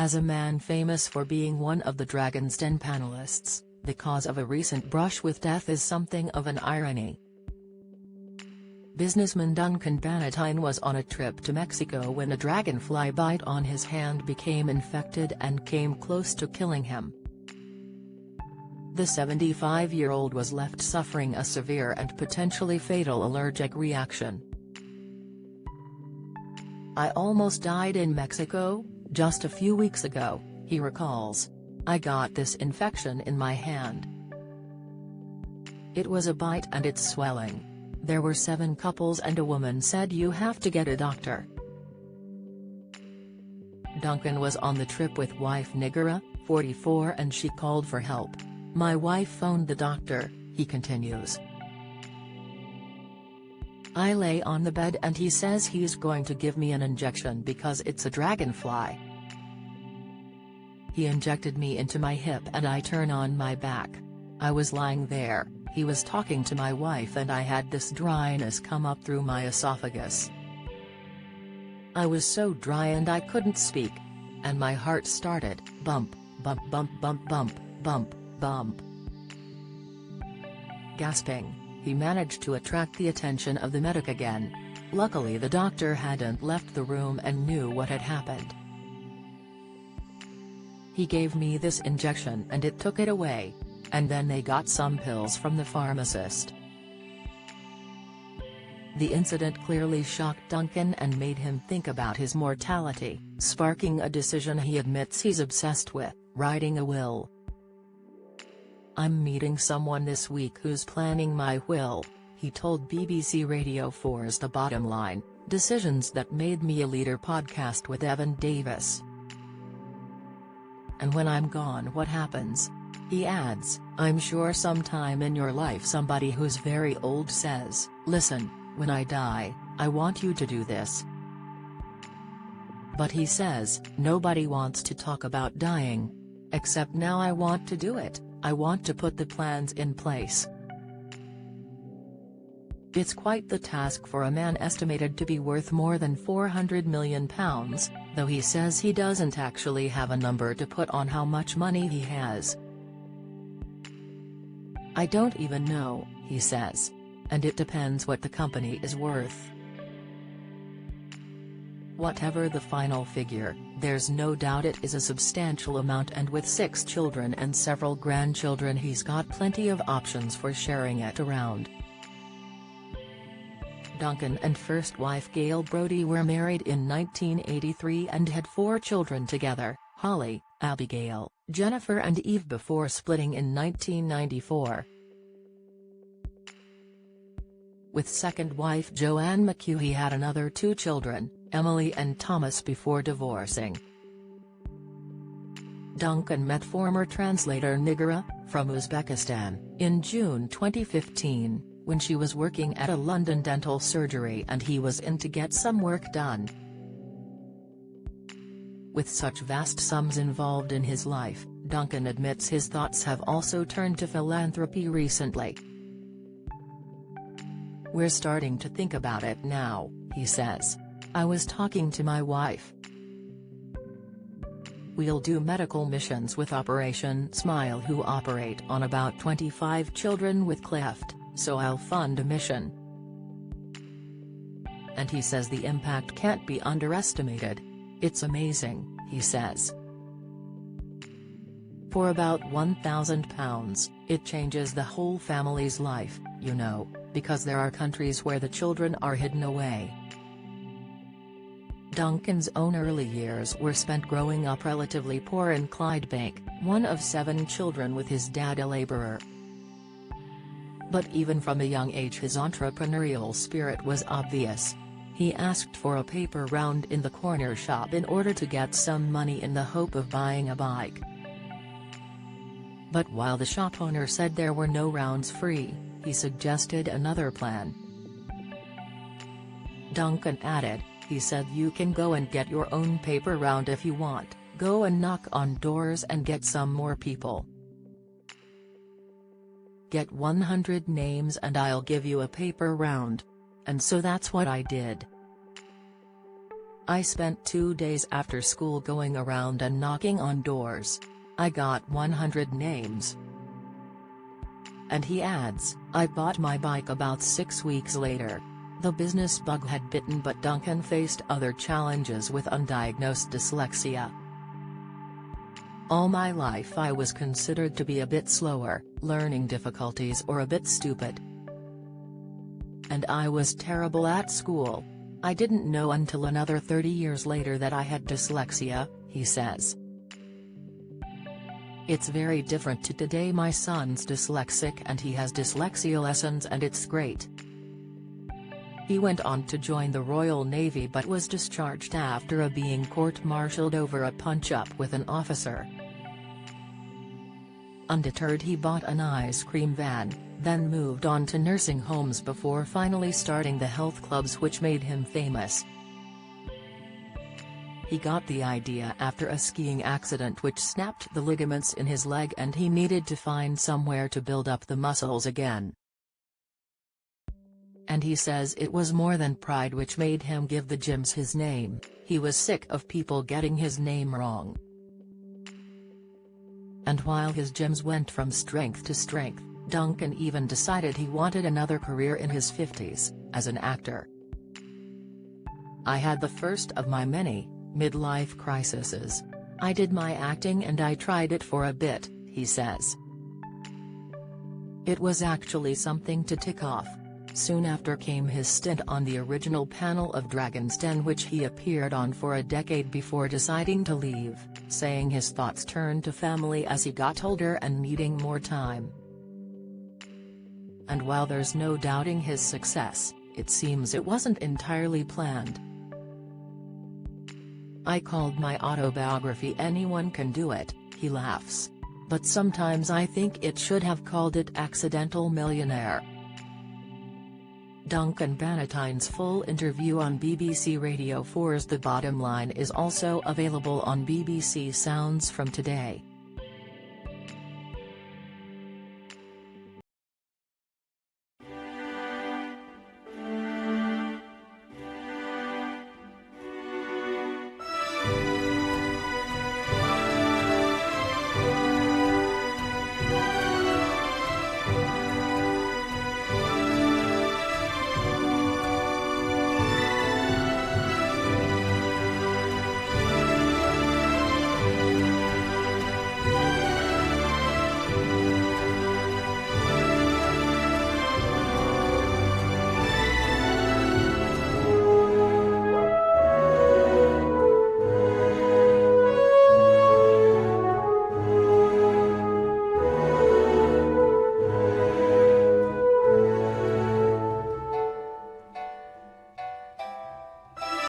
As a man famous for being one of the Dragon's Den panelists, the cause of a recent brush with death is something of an irony. Businessman Duncan Bannatyne was on a trip to Mexico when a dragonfly bite on his hand became infected and came close to killing him. The 75-year-old was left suffering a severe and potentially fatal allergic reaction. "I almost died in Mexico, just a few weeks ago," he recalls. "I got this infection in my hand. It was a bite and it's swelling. There were 7 couples and a woman said you have to get a doctor." Duncan was on the trip with wife Nigara, 44, and she called for help. "My wife phoned the doctor," he continues. "I lay on the bed and he says he's going to give me an injection because it's a dragonfly. He injected me into my hip and I turn on my back. I was lying there, he was talking to my wife and I had this dryness come up through my esophagus. I was so dry and I couldn't speak. And my heart started, bump, bump, bump, bump, bump, bump, bump." Gasping, he managed to attract the attention of the medic again. Luckily the doctor hadn't left the room and knew what had happened. "He gave me this injection and it took it away. And then they got some pills from the pharmacist." The incident clearly shocked Duncan and made him think about his mortality, sparking a decision he admits he's obsessed with: writing a will. "I'm meeting someone this week who's planning my will," he told BBC Radio 4's The Bottom Line, Decisions That Made Me a Leader podcast with Evan Davis. "And when I'm gone, what happens?" He adds, "I'm sure sometime in your life somebody who's very old says, 'Listen, when I die, I want you to do this.' But he says, nobody wants to talk about dying. Except now I want to do it, I want to put the plans in place." It's quite the task for a man estimated to be worth more than £400 million, though he says he doesn't actually have a number to put on how much money he has. "I don't even know," he says. "And it depends what the company is worth." Whatever the final figure, there's no doubt it is a substantial amount, and with 6 children and several grandchildren he's got plenty of options for sharing it around. Duncan and first wife Gail Brodie were married in 1983 and had 4 children together: Holly, Abigail, Jennifer and Eve, before splitting in 1994. With second wife Joanne McHugh he had another 2 children, Emily and Thomas, before divorcing. Duncan met former translator Nigara, from Uzbekistan, in June 2015, when she was working at a London dental surgery and he was in to get some work done. With such vast sums involved in his life, Duncan admits his thoughts have also turned to philanthropy recently. "We're starting to think about it now," he says. "I was talking to my wife. We'll do medical missions with Operation Smile, who operate on about 25 children with cleft, so I'll fund a mission." And he says the impact can't be underestimated. "It's amazing," he says. "For about £1,000, it changes the whole family's life, you know, because there are countries where the children are hidden away." Duncan's own early years were spent growing up relatively poor in Clydebank, one of 7 children, with his dad a labourer. But even from a young age his entrepreneurial spirit was obvious. He asked for a paper round in the corner shop in order to get some money in the hope of buying a bike. But while the shop owner said there were no rounds free, he suggested another plan. Duncan added, he said, "You can go and get your own paper round if you want, go and knock on doors and get some more people. Get 100 names and I'll give you a paper round." And so that's what I did. I spent 2 days after school going around and knocking on doors. I got 100 names." And he adds, "I bought my bike about 6 weeks later." The business bug had bitten, but Duncan faced other challenges with undiagnosed dyslexia. "All my life I was considered to be a bit slower, learning difficulties, or a bit stupid. And I was terrible at school. I didn't know until another 30 years later that I had dyslexia," he says. "It's very different to today. My son's dyslexic and he has dyslexia lessons and it's great." He went on to join the Royal Navy but was discharged after being court-martialed over a punch-up with an officer. Undeterred, he bought an ice cream van, then moved on to nursing homes before finally starting the health clubs which made him famous. He got the idea after a skiing accident which snapped the ligaments in his leg, and he needed to find somewhere to build up the muscles again. And he says it was more than pride which made him give the gyms his name. He was sick of people getting his name wrong. And while his gyms went from strength to strength, Duncan even decided he wanted another career in his 50s, as an actor. "I had the first of my many midlife crises. I did my acting and I tried it for a bit," he says. It was actually something to tick off. Soon after came his stint on the original panel of Dragon's Den, which he appeared on for a decade before deciding to leave, saying his thoughts turned to family as he got older and needing more time. And while there's no doubting his success, it seems it wasn't entirely planned. "I called my autobiography 'Anyone Can Do It,'" he laughs. "But sometimes I think it should have called it 'Accidental Millionaire.'" Duncan Bannatyne's full interview on BBC Radio 4's The Bottom Line is also available on BBC Sounds from Today.